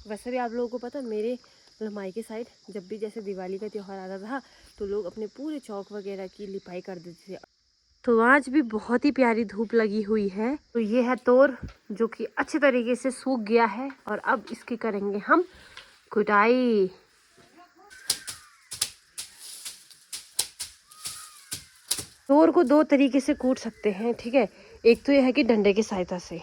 वैसे भी आप लोगों को पता मेरे मतलब मायके साइड जब भी जैसे दिवाली का त्यौहार आता था तो लोग अपने पूरे चौक वगैरह की लिपाई कर देते थे। तो आज भी बहुत ही प्यारी धूप लगी हुई है। तो ये है तोर जो कि अच्छे तरीके से सूख गया है और अब इसकी करेंगे हम कुटाई। तोर को दो तरीके से कूट सकते हैं, ठीक है। एक तो यह है कि डंडे की सहायता से,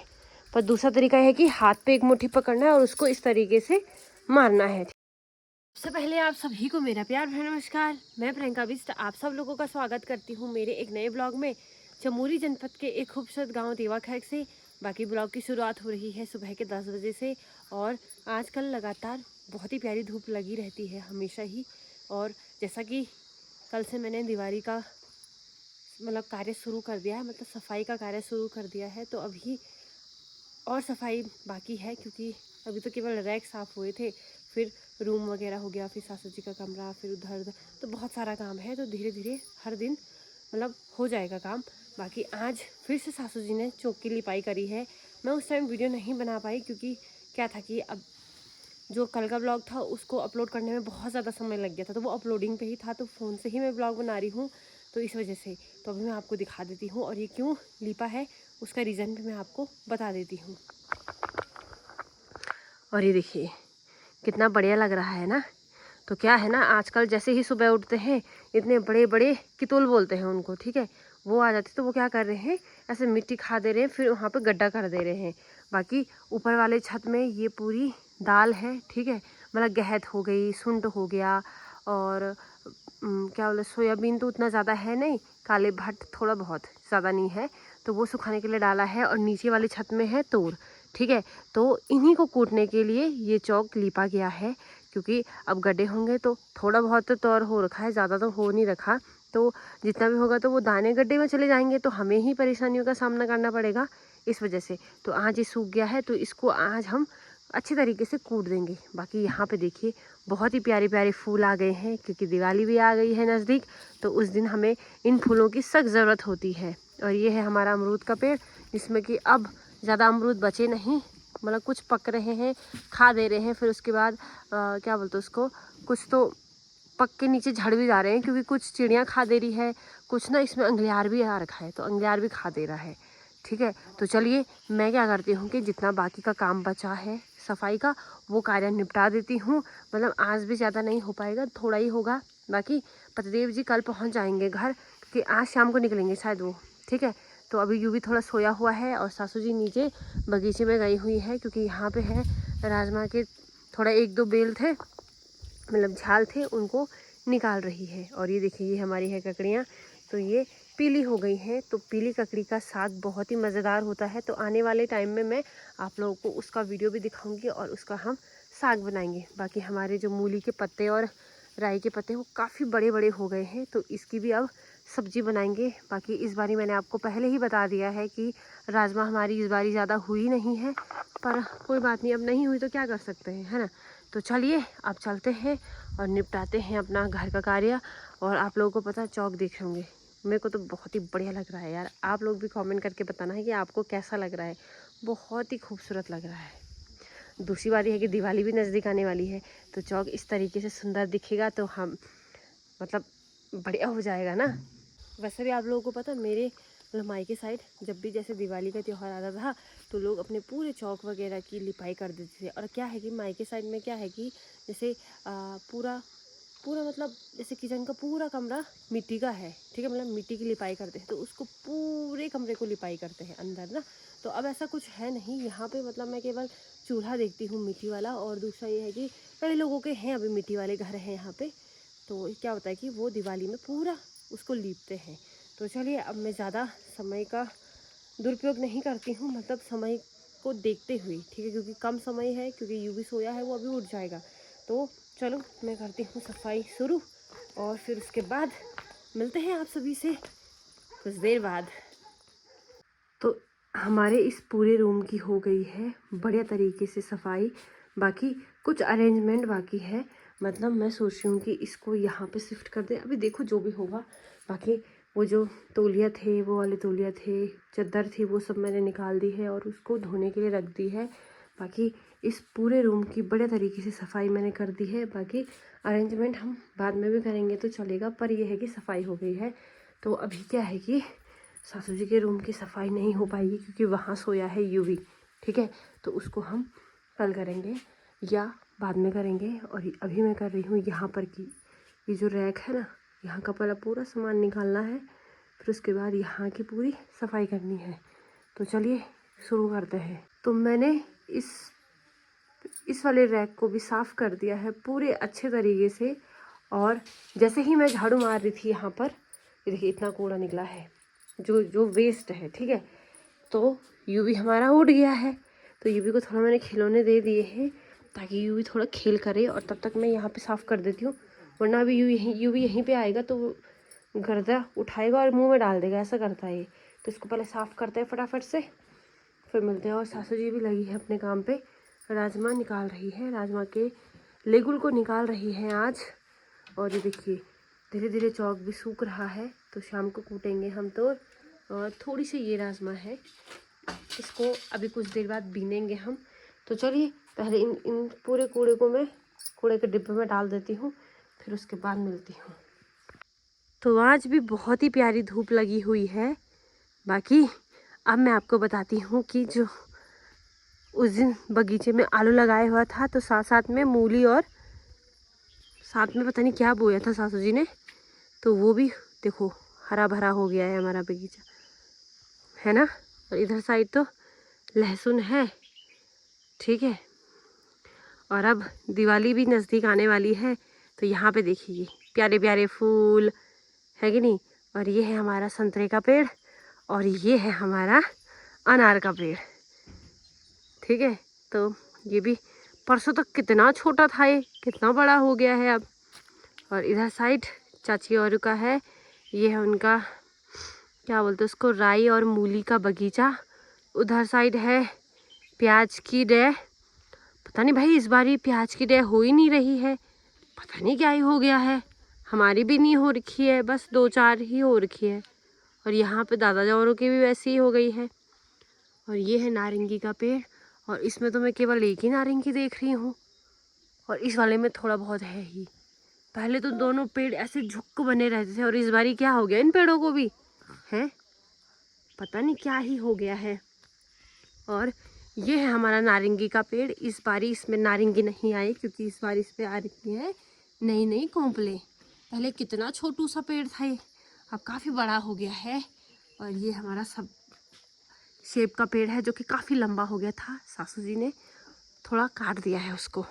पर दूसरा तरीका है कि हाथ पे एक मुट्ठी पकड़ना है और उसको इस तरीके से मारना है। सबसे पहले आप सभी को मेरा प्यार भरा नमस्कार। मैं प्रियंका बिष्ट आप सब लोगों का स्वागत करती हूँ मेरे एक नए ब्लॉग में चमोली जनपद के एक खूबसूरत गांव देवाखैरक से। बाकी ब्लॉग की शुरुआत हो रही है सुबह के 10 बजे से और आजकल लगातार बहुत ही प्यारी धूप लगी रहती है हमेशा ही। और जैसा कि कल से मैंने दिवाली का मतलब कार्य शुरू कर दिया है, मतलब सफाई का कार्य शुरू कर दिया है। तो अभी और सफाई बाकी है क्योंकि अभी तो केवल रैक साफ़ हुए थे, फिर रूम वगैरह हो गया, फिर सासू जी का कमरा, फिर उधर उधर, तो बहुत सारा काम है। तो धीरे धीरे हर दिन मतलब हो जाएगा काम। बाकी आज फिर से सासू जी ने चौक की लिपाई करी है। मैं उस टाइम वीडियो नहीं बना पाई क्योंकि क्या था कि अब जो कल का ब्लॉग था उसको अपलोड करने में बहुत ज़्यादा समय लग गया था, तो वो अपलोडिंग पे ही था, तो फ़ोन से ही मैं ब्लॉग बना रही हूँ, तो इस वजह से। तो अभी मैं आपको दिखा देती हूँ और ये क्यों लिपा है उसका रीज़न भी मैं आपको बता देती हूँ। और ये देखिए कितना बढ़िया लग रहा है ना। तो क्या है ना, आजकल जैसे ही सुबह उठते हैं इतने बड़े बड़े कितुल बोलते हैं उनको, ठीक है, वो आ जाते, तो वो क्या कर रहे हैं, ऐसे मिट्टी खा दे रहे हैं, फिर वहाँ पे गड्ढा कर दे रहे हैं। बाकी ऊपर वाले छत में ये पूरी दाल है, ठीक है, मतलब गहत हो गई, सुंठ हो गया, और क्या बोले सोयाबीन तो उतना ज़्यादा है नहीं, काले भट्ट थोड़ा बहुत, ज़्यादा नहीं है, तो वो सुखाने के लिए डाला है। और नीचे वाली छत में है तोर, ठीक है। तो इन्हीं को कूटने के लिए ये चौक लिपा गया है क्योंकि अब गड्ढे होंगे तो थोड़ा बहुत तो तौर हो रखा है, ज़्यादा तो हो नहीं रखा। तो जितना भी होगा तो वो दाने गड्ढे में चले जाएंगे, तो हमें ही परेशानियों का सामना करना पड़ेगा इस वजह से। तो आज ये सूख गया है तो इसको आज हम अच्छी तरीके से कूट देंगे। बाकी यहाँ पे देखिए बहुत ही प्यारे प्यारे फूल आ गए हैं क्योंकि दिवाली भी आ गई है नज़दीक, तो उस दिन हमें इन फूलों की सख्त ज़रूरत होती है। और ये है हमारा अमरूद का पेड़ जिसमें कि अब ज़्यादा अमरूद बचे नहीं, मतलब कुछ पक रहे हैं, खा दे रहे हैं, फिर उसके बाद क्या बोलते उसको, कुछ तो पक के नीचे झड़ भी जा रहे हैं क्योंकि कुछ चिड़ियाँ खा दे रही है, कुछ ना इसमें अंगलियार भी आ रखा है तो अंगलियार भी खा दे रहा है, ठीक है। तो चलिए मैं क्या करती हूँ कि जितना बाकी का काम बचा है सफाई का वो कार्य निपटा देती हूँ। मतलब आज भी ज़्यादा नहीं हो पाएगा, थोड़ा ही होगा। बाकी पतिदेव जी कल पहुँच जाएंगे घर क्योंकि आज शाम को निकलेंगे शायद वो, ठीक है। तो अभी यूँ भी थोड़ा सोया हुआ है और सासू जी नीचे बगीचे में गई हुई है क्योंकि यहाँ पे है राजमा के थोड़ा एक दो बेल थे, मतलब झाल थे, उनको निकाल रही है। और ये देखिए ये हमारी है ककड़ियाँ, तो ये पीली हो गई हैं। तो पीली ककड़ी का साग बहुत ही मज़ेदार होता है, तो आने वाले टाइम में मैं आप लोगों को उसका वीडियो भी दिखाऊंगी और उसका हम साग बनाएंगे। बाकी हमारे जो मूली के पत्ते और राई के पत्ते वो काफ़ी बड़े बड़े हो गए हैं, तो इसकी भी अब सब्जी बनाएंगे। बाकी इस बारी मैंने आपको पहले ही बता दिया है कि राजमा हमारी इस बारी ज़्यादा हुई नहीं है, पर कोई बात नहीं, अब नहीं हुई तो क्या कर सकते हैं, है ना। तो चलिए अब चलते हैं और निपटाते हैं अपना घर का कार्य। और आप लोगों को पता चौक देखे होंगे, मेरे को तो बहुत ही बढ़िया लग रहा है यार। आप लोग भी कमेंट करके बताना है कि आपको कैसा लग रहा है। बहुत ही खूबसूरत लग रहा है। दूसरी बात यह है कि दिवाली भी नज़दीक आने वाली है, तो चौक इस तरीके से सुंदर दिखेगा तो हम मतलब बढ़िया हो जाएगा ना। वैसे भी आप लोगों को पता मेरे मतलब मायके साइड जब भी जैसे दिवाली का त्यौहार आता था तो लोग अपने पूरे चौक वगैरह की लिपाई कर देते थे। और क्या है कि मायके साइड में क्या है कि जैसे पूरा पूरा मतलब जैसे किचन का पूरा कमरा मिट्टी का है, ठीक है, मतलब मिट्टी की लिपाई करते हैं, तो उसको पूरे कमरे को लिपाई करते हैं अंदर ना। तो अब ऐसा कुछ है नहीं यहाँ पे, मतलब मैं केवल चूल्हा देखती हूँ मिट्टी वाला। और दूसरा ये है कि कई लोगों के हैं अभी मिट्टी वाले घर हैं यहाँ पे, तो क्या होता है कि वो दिवाली में पूरा उसको लीपते हैं। तो चलिए अब मैं ज़्यादा समय का दुरुपयोग नहीं करती हूँ, मतलब समय को देखते हुए, ठीक है, क्योंकि कम समय है, क्योंकि यूवी सोया है वो अभी उठ जाएगा। तो चलो मैं करती हूँ सफाई शुरू और फिर उसके बाद मिलते हैं आप सभी से कुछ देर बाद। तो हमारे इस पूरे रूम की हो गई है बढ़िया तरीके से सफाई। बाकी कुछ अरेंजमेंट बाकी है, मतलब मैं सोच रही हूँ कि इसको यहाँ पे शिफ्ट कर दें, अभी देखो जो भी होगा। बाकी वो जो तौलिया थे, वो वाले तौलिया थे, चादर थी, वो सब मैंने निकाल दी है और उसको धोने के लिए रख दी है। बाकी इस पूरे रूम की बढ़िया तरीके से सफाई मैंने कर दी है। बाकी अरेंजमेंट हम बाद में भी करेंगे तो चलेगा, पर यह है कि सफाई हो गई है। तो अभी क्या है कि सासू जी के रूम की सफाई नहीं हो पाएगी क्योंकि वहाँ सोया है यूवी, ठीक है। तो उसको हम कल करेंगे या बाद में करेंगे। और अभी मैं कर रही हूँ यहाँ पर की ये जो रैक है ना, यहाँ का पहले पूरा सामान निकालना है, फिर उसके बाद यहाँ की पूरी सफाई करनी है। तो चलिए शुरू करते हैं। तो मैंने इस वाले रैक को भी साफ़ कर दिया है पूरे अच्छे तरीके से। और जैसे ही मैं झाड़ू मार रही थी यहाँ पर, ये देखिए इतना कूड़ा निकला है जो वेस्ट है, ठीक है। तो यूवी हमारा उड़ गया है, तो यूवी को थोड़ा मैंने खिलौने दे दिए हैं ताकि यूवी थोड़ा खेल करे, और तब तक मैं यहाँ पे साफ़ कर देती हूँ। वरना अभी यूवी यहीं पे आएगा तो गर्दा उठाएगा और मुंह में डाल देगा, ऐसा करता है ये। तो इसको पहले साफ़ करते हैं फटाफट से, फिर मिलते हैं। और सासू जी भी लगी है अपने काम पे, राजमा निकाल रही है, राजमा के लेगुल को निकाल रही है आज। और ये देखिए धीरे धीरे चौक भी सूख रहा है, तो शाम को कूटेंगे हम। तो और थोड़ी सी ये राजमा है, इसको अभी कुछ देर बाद बीनेंगे हम। तो चलिए पहले इन पूरे कूड़े को मैं कूड़े के डिब्बे में डाल देती हूँ, फिर उसके बाद मिलती हूँ। तो आज भी बहुत ही प्यारी धूप लगी हुई है। बाकी अब मैं आपको बताती हूँ कि जो उस दिन बगीचे में आलू लगाया हुआ था, तो साथ साथ में मूली और साथ में पता नहीं क्या बोया था सासू जी ने, तो वो भी देखो हरा भरा हो गया है हमारा बगीचा, है ना। और इधर साइड तो लहसुन है, ठीक है। और अब दिवाली भी नज़दीक आने वाली है, तो यहाँ पे देखिए प्यारे प्यारे फूल है कि नहीं। और ये है हमारा संतरे का पेड़, और ये है हमारा अनार का पेड़, ठीक है। तो ये भी परसों तक कितना छोटा था, ये कितना बड़ा हो गया है अब। और इधर साइड चाची और का है, ये है उनका क्या बोलते हैं उसको, राई और मूली का बगीचा। उधर साइड है प्याज की डे। पता नहीं भाई इस बार ही प्याज की डे हो ही नहीं रही है, पता नहीं क्या ही हो गया है। हमारी भी नहीं हो रखी है, बस 2-4 ही हो रखी है। और यहाँ पे दादा जौरों की भी वैसी ही हो गई है। और ये है नारंगी का पेड़, और इसमें तो मैं केवल एक ही नारंगी देख रही हूँ, और इस वाले में थोड़ा बहुत है ही। पहले तो दोनों पेड़ ऐसे झुक बने रहते थे, और इस बारी क्या हो गया इन पेड़ों को भी, है पता नहीं क्या ही हो गया है। और ये है हमारा नारंगी का पेड़। इस बारी इसमें नारंगी नहीं आई क्योंकि इस बार इस पे आ रही है नई नई कोंपले। पहले कितना छोटू सा पेड़ था ये, अब काफ़ी बड़ा हो गया है। और ये हमारा सब सेब का पेड़ है जो कि काफ़ी लंबा हो गया था, सासू जी ने थोड़ा काट दिया है उसको।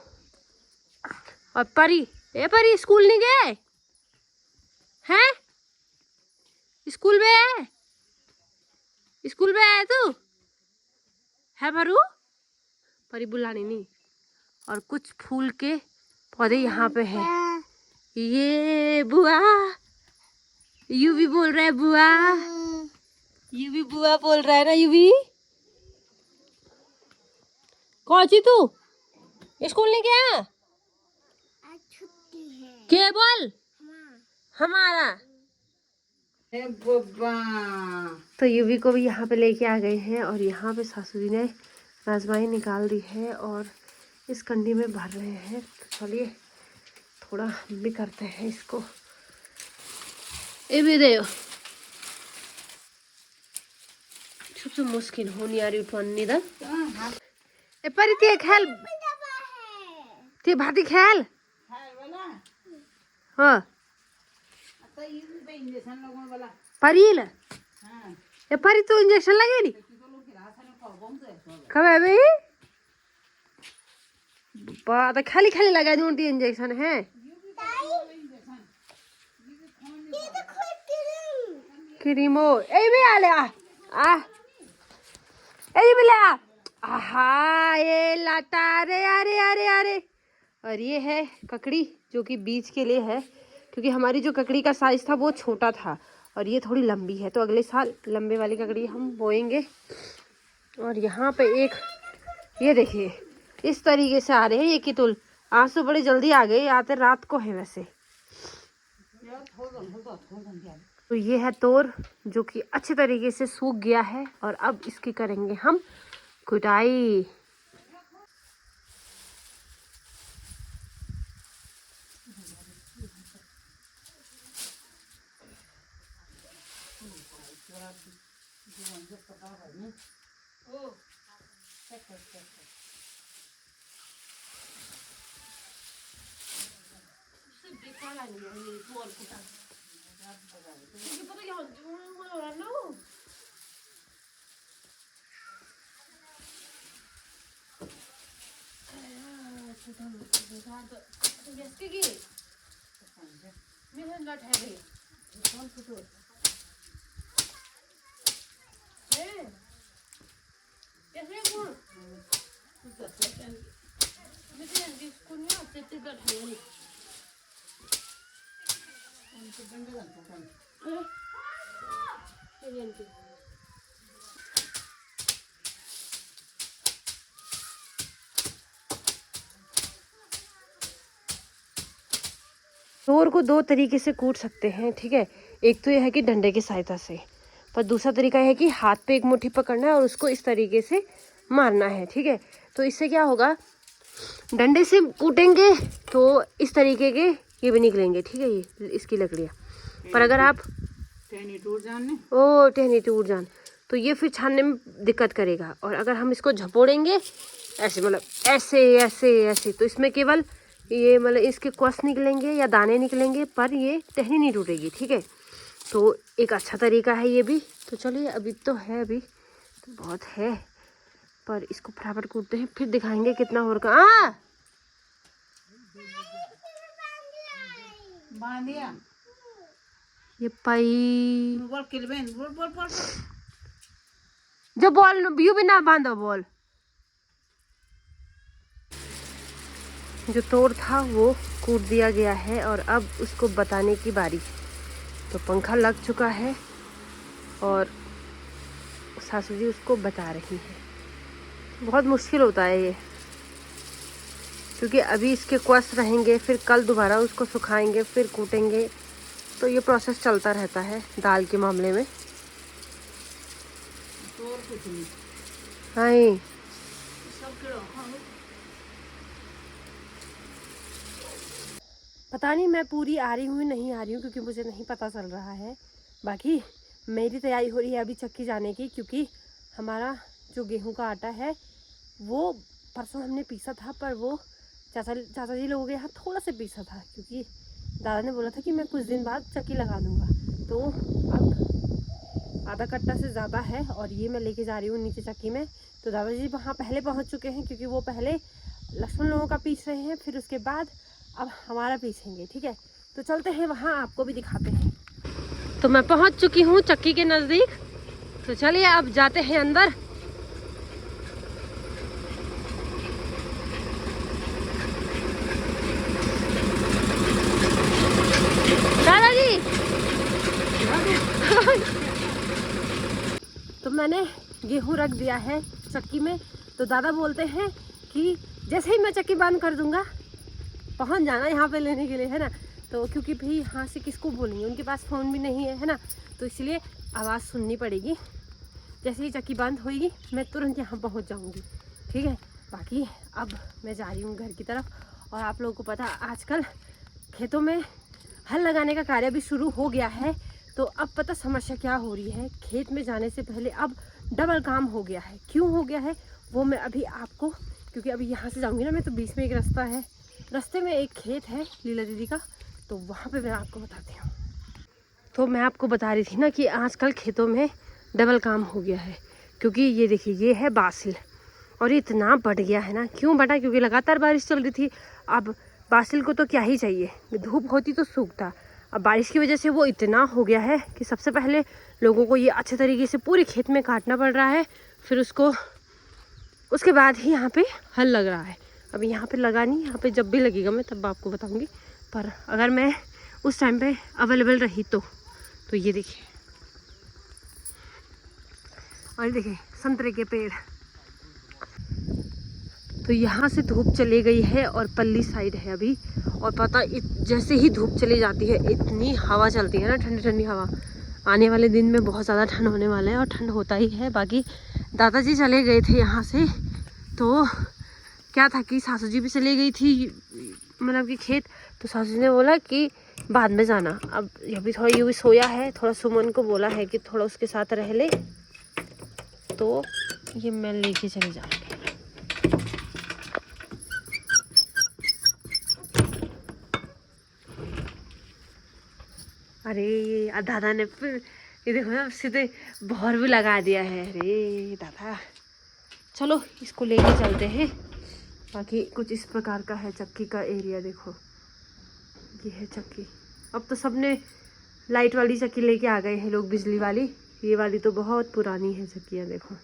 और परी, परी स्कूल नहीं गए हैं? स्कूल में है, स्कूल में आया तू है भरू? परी बुलानी नहीं। और कुछ फूल के पौधे यहाँ पे है। ये बुआ, यू भी बोल रहा है बुआ, यू भी बुआ बोल रहा है ना। यू भी कौन सी तू स्कूल नहीं गया? छुट्टी है। क्या बोल हमारा? तो यूवी को भी यहाँ पे लेके आ गए हैं, और यहाँ पे सासू जी ने राजमाई निकाल दी है और इस कंडी में भर रहे हैं। तो चलिए थोड़ा हम भी करते हैं इसको। ए भी दे सबसे मुश्किल होनी आ रही उठवानी दा। ए परी ते खेल, ते भाती खेल। हाँ परील ए परी तू इंजेक्शन लगेली कब है भाई? बात खाली खाली लगा दूँ इंजेक्शन है। क्रीमो ए भी आ ले आ ए भी ले आ। आहा ये लाता, अरे अरे अरे अरे। और ये है ककड़ी जो कि बीज के लिए है, क्योंकि हमारी जो ककड़ी का साइज था वो छोटा था और ये थोड़ी लंबी है, तो अगले साल लंबे वाली ककड़ी हम बोएंगे। और यहाँ पे एक ये देखिए इस तरीके से आ रहे हैं ये कितुल। आज तो बड़े जल्दी आ गए, आते रात को है वैसे। तो ये है तोर जो कि अच्छे तरीके से सूख गया है, और अब इसकी करेंगे हम कुटाई। तोर को दो तरीके से कूट सकते हैं, ठीक है। एक तो यह है कि डंडे की सहायता से, पर दूसरा तरीका है कि हाथ पे एक मुट्ठी पकड़ना है और उसको इस तरीके से मारना है, ठीक है। तो इससे क्या होगा, डंडे से कूटेंगे तो इस तरीके के ये भी निकलेंगे, ठीक है, ये इसकी लकड़ियाँ। पर अगर आप टहनी टूट जान तो ये फिर छानने में दिक्कत करेगा। और अगर हम इसको झपोड़ेंगे ऐसे, मतलब ऐसे ऐसे ऐसे, तो इसमें केवल ये मतलब इसके क्वस निकलेंगे या दाने निकलेंगे, पर ये टहनी नहीं टूटेगी, ठीक है। तो एक अच्छा तरीका है ये भी। तो चलिए, अभी तो है, अभी तो बहुत है, पर इसको फटाफट कूटते हैं, फिर दिखाएंगे कितना हो रहा। ये पाई जो बॉल यू भी ना बांधो, बॉल जो तोड़ था वो कूट दिया गया है और अब उसको बताने की बारी। तो पंखा लग चुका है और सासू जी उसको बता रही है। बहुत मुश्किल होता है ये, क्योंकि अभी इसके क्वस रहेंगे, फिर कल दोबारा उसको सुखाएंगे, फिर कूटेंगे, तो ये प्रोसेस चलता रहता है दाल के मामले में। हाँ, पता नहीं मैं पूरी आ रही हूँ नहीं आ रही हूँ, क्योंकि मुझे नहीं पता चल रहा है। बाकी मेरी तैयारी हो रही है अभी चक्की जाने की, क्योंकि हमारा जो गेहूं का आटा है वो परसों हमने पीसा था, पर वो चाचा जी लोगों के यहाँ थोड़ा सा पीसा था, क्योंकि दादा ने बोला था कि मैं कुछ दिन बाद चक्की लगा दूँगा। तो अब आधा कट्टा से ज़्यादा है और ये मैं लेके जा रही हूँ नीचे चक्की में। तो दादाजी वहाँ पहले पहुँच चुके हैं, क्योंकि वो पहले लक्ष्मण लोगों का पीस रहे हैं, फिर उसके बाद अब हमारा पीसेंगे, ठीक है। तो चलते हैं वहाँ, आपको भी दिखाते हैं। तो मैं पहुँच चुकी हूँ चक्की के नज़दीक, तो चलिए अब जाते हैं अंदर। दादाजी तो मैंने गेहूं रख दिया है चक्की में। तो दादा बोलते हैं कि जैसे ही मैं चक्की बंद कर दूंगा पहुंच जाना यहाँ पे लेने के लिए, है ना। तो क्योंकि भाई यहाँ से किसको बोलेंगे, उनके पास फ़ोन भी नहीं है ना, तो इसलिए आवाज़ सुननी पड़ेगी। जैसे ही चक्की बंद होएगी मैं तुरंत यहाँ पहुँच जाऊँगी, ठीक है। बाकी अब मैं जा रही हूँ घर की तरफ। और आप लोगों को पता आजकल खेतों में हल लगाने का कार्य भी शुरू हो गया है। तो अब पता समस्या क्या हो रही है, खेत में जाने से पहले अब डबल काम हो गया है। क्यों हो गया है वो मैं अभी आपको, क्योंकि अभी यहाँ से जाऊँगी ना मैं, तो बीच में एक रास्ता है, रास्ते में एक खेत है लीला दीदी का, तो वहाँ पे मैं आपको बताती हूँ। तो मैं आपको बता रही थी ना कि आजकल खेतों में डबल काम हो गया है, क्योंकि ये देखिए ये है बासिल, और ये इतना बढ़ गया है ना। क्यों बढ़ा, क्योंकि लगातार बारिश चल रही थी। अब बासिल को तो क्या ही चाहिए, धूप होती तो सूखता। अब बारिश की वजह से वो इतना हो गया है कि सबसे पहले लोगों को ये अच्छे तरीके से पूरे खेत में काटना पड़ रहा है, फिर उसके बाद ही यहाँ पे हल लग रहा है। अभी यहाँ पे लगा नहीं, यहाँ पे जब भी लगेगा मैं तब आपको बताऊंगी। पर अगर मैं उस टाइम पे अवेलेबल रही तो ये देखिए, और देखिए संतरे के पेड़। तो यहाँ से धूप चली गई है और पल्ली साइड है अभी, और पता जैसे ही धूप चली जाती है इतनी हवा चलती है ना, ठंडी ठंडी हवा। आने वाले दिन में बहुत ज़्यादा ठंड होने वाला है, और ठंड होता ही है। बाकी दादाजी चले गए थे यहाँ से, तो क्या था कि सासू जी भी चली गई थी, मतलब कि खेत। तो सासू जी ने बोला कि बाद में जाना। अब ये भी सोया है, थोड़ा सुमन को बोला है कि थोड़ा उसके साथ रह ले, तो ये मैं लेके चले जाऊंगी। अरे दादा ने फिर ये देखो ना सीधे बहर भी लगा दिया है। अरे दादा, चलो इसको लेके चलते हैं। बाकी कुछ इस प्रकार का है चक्की का एरिया, देखो ये है चक्की। अब तो सबने लाइट वाली चक्की लेके आ गए हैं लोग, बिजली वाली। ये वाली तो बहुत पुरानी है चक्कियाँ, देखो।